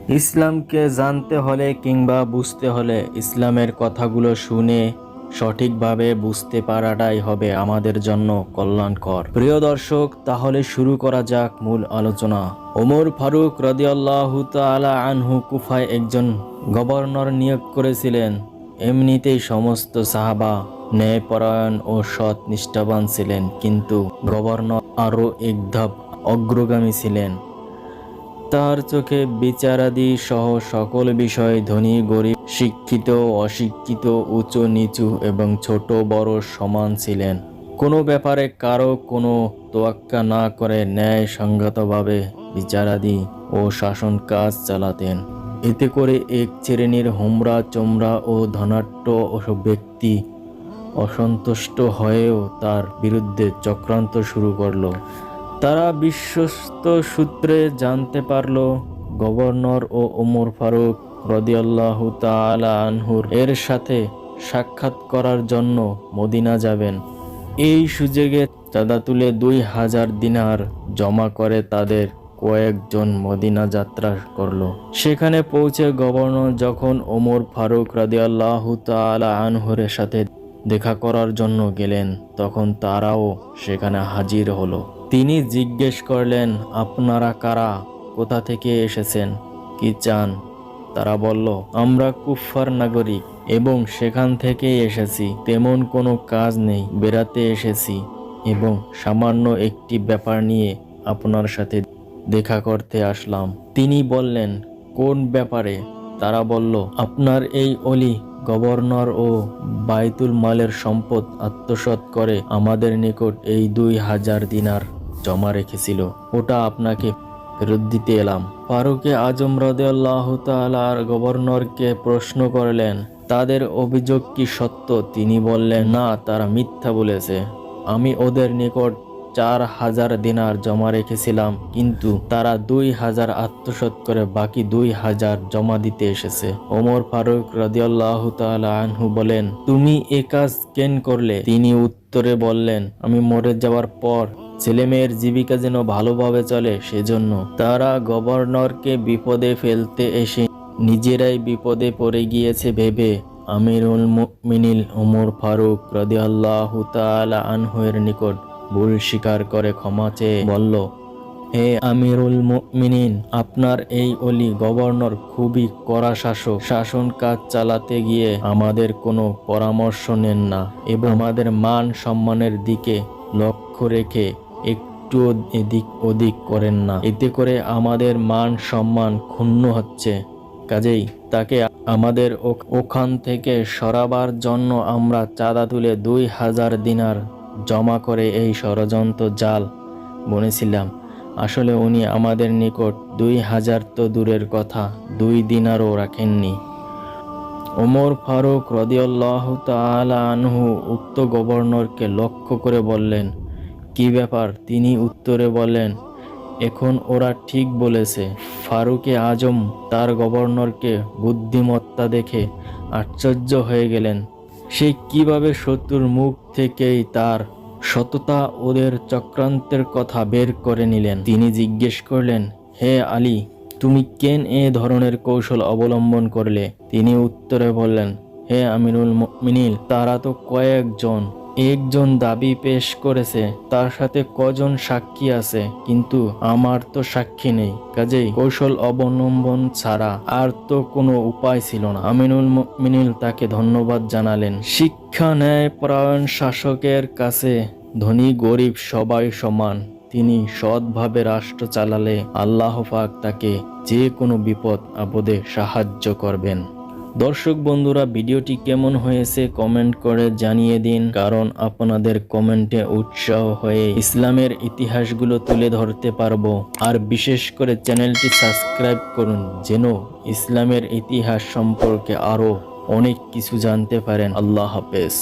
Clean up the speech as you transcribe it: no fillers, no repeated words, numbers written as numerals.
ইসলামকে জানতে হলে কিংবা বুঝতে হলে ইসলামের কথাগুলো শুনে সঠিকভাবে বুঝতে পারাটাই হবে আমাদের জন্য কল্যাণকর। প্রিয় দর্শক, তাহলে শুরু করা যাক মূল আলোচনা। ওমর ফারুক রাদিয়াল্লাহু তাআলা আনহু কুফায় একজন গভর্নর নিয়োগ করেছিলেন। এমনিতেই সমস্ত সাহাবা ন্যায়পরায়ণ ও সৎ নিষ্ঠাবান ছিলেন, কিন্তু গভর্নর আরও এক ধাপ অগ্রগামী ছিলেন। তার চোখে বিচারাদি সহ সকল বিষয় ধনী গরিব, শিক্ষিত অশিক্ষিত, উঁচু নিচু এবং ছোট বড় সমান ছিলেন। কোনো ব্যাপারে কারো কোনো তোয়াক্কা না করে ন্যায়সঙ্গতভাবে বিচারাদি ও শাসন কাজ চালাতেন। এতে করে এক শ্রেণীর হোমরা চোমরা ও ধনাঢ্য ব্যক্তি অসন্তুষ্ট হয়েও তার বিরুদ্ধে চক্রান্ত শুরু করলো। তারা বিশ্বস্ত সূত্রে জানতে পারল গভর্নর ও ওমর ফারুক রাদিয়াল্লাহু তাআলা আনহুর এর সাথে সাক্ষাৎ করার জন্য মদিনা যাবেন। এই সুযোগে চাঁদা তুলে 2000 দিনার জমা করে তাদের কয়েকজন মদিনা যাত্রা করল। সেখানে পৌঁছে গভর্নর যখন ওমর ফারুক রাদিয়াল্লাহু তাআলা আনহুর সাথে দেখা করার জন্য গেলেন, তখন তারাও সেখানে হাজির হলো। তিনি জিজ্ঞেস করলেন, আপনারা কারা, কোথা থেকে এসেছেন, কি চান? তারা বলল, আমরা কুফার নাগরিক এবং সেখান থেকেই এসেছি। তেমন কোনো কাজ নেই, বেড়াতে এসেছি এবং সামান্য একটি ব্যাপার নিয়ে আপনার সাথে দেখা করতে আসলাম। তিনি বললেন, কোন ব্যাপারে? তারা বলল, আপনার এই অলি গভর্নর ও বাইতুল মালের সম্পদ আত্মসাৎ করে আমাদের নিকট এই 2000 দিনার জমা রেখেছিল, ওটা আপনাকে ফেরত দিতে এলাম। ফারুকে আজম রাদিয়াল্লাহু তাআলা গভর্নরকে প্রশ্ন করলেন, তাদের অভিযোগ কি সত্য? তিনি বললেন, না, তারা মিথ্যা বলেছে। আমি ওদের নিকট 4000 দিনার জমা রেখেছিলাম, কিন্তু তারা 2000 আত্মসাৎ করে বাকি 2000 জমা দিতে এসেছে। ওমর ফারুক রাদিয়াল্লাহু তাআলা আনহু বলেন, তুমি এ কাজ কেন করলে? তিনি উত্তরে বললেন, আমি মরে যাওয়ার পর ছেলেমেয়ের জীবিকা যেন ভালোভাবে চলে সেজন্য। তারা গভর্নরকে বিপদে ফেলতে এসে নিজেরাই বিপদে পড়ে গিয়েছে ভেবে আমিরুল মুমিনিন ওমর ফারুক রাদিয়াল্লাহু তাআলা আনহু এর নিকট ভুল স্বীকার করে ক্ষমা চেয়ে বলল, হে আমিরুল মুমিনিন, আপনার এই অলি গভর্নর খুবই কড়া শাসক। শাসন কাজ চালাতে গিয়ে আমাদের কোনো পরামর্শ নেন না এবং আমাদের মান সম্মানের দিকে লক্ষ্য রেখে একটু এদিক ওদিক করেন না। এতে করে আমাদের মান সম্মান ক্ষুণ্ণ হচ্ছে। কাজেই তাকে আমাদের ওখান থেকে সরাবার জন্য আমরা চাঁদা তুলে 2000 দিনার জমা করে এই ষড়যন্ত্র জাল বুনেছিলাম। আসলে উনি আমাদের নিকট 2000 তো দূরের কথা, 2 দিনারও রাখেননি। ওমর ফারুক রাদিয়াল্লাহু তাআলা আনহু উক্ত গভর্নরকে লক্ষ্য করে বললেন, কি ব্যাপার? তিনি উত্তরে বললেন, এখন ওরা ঠিক বলেছে। ফারুকে আজম তার গভর্নরকে বুদ্ধিমত্তা দেখে আশ্চর্য হয়ে গেলেন। সে কিভাবে শত্রুর মুখ থেকেই তার সততা ওদের চক্রান্তের কথা বের করে নিলেন। তিনি জিজ্ঞেস করলেন, হে আলী, তুমি কেন এ ধরনের কৌশল অবলম্বন করলে? তিনি উত্তরে বললেন, হে আমিরুল মুমিনিন, তারা তো কয়েকজন, একজন দাবি পেশ করেছে, তার সাথে কজন সাক্ষী আছে, কিন্তু আমার তো সাক্ষী নেই। কাজেই কৌশল অবলম্বন ছাড়া আর তো কোনো উপায় ছিল না। আমিরুল মুমিনিন তাকে ধন্যবাদ জানালেন। শিক্ষা ন্যায় পরায়ণ শাসকের কাছে ধনী গরিব সবাই সমান। তিনি সৎভাবে রাষ্ট্র চালালে আল্লাহ পাক তাকে যে কোনো বিপদ আপদে সাহায্য করবেন। দর্শক বন্ধুরা, ভিডিওটি কেমন হয়েছে কমেন্ট করে জানিয়ে দিন, কারণ আপনাদের কমেন্টে উৎসাহ হয়ে ইসলামের ইতিহাসগুলো তুলে ধরতে পারবো। আর বিশেষ করে চ্যানেলটি সাবস্ক্রাইব করুন, যেন ইসলামের ইতিহাস সম্পর্কে আরো অনেক কিছু জানতে পারেন। আল্লাহ হাফেজ।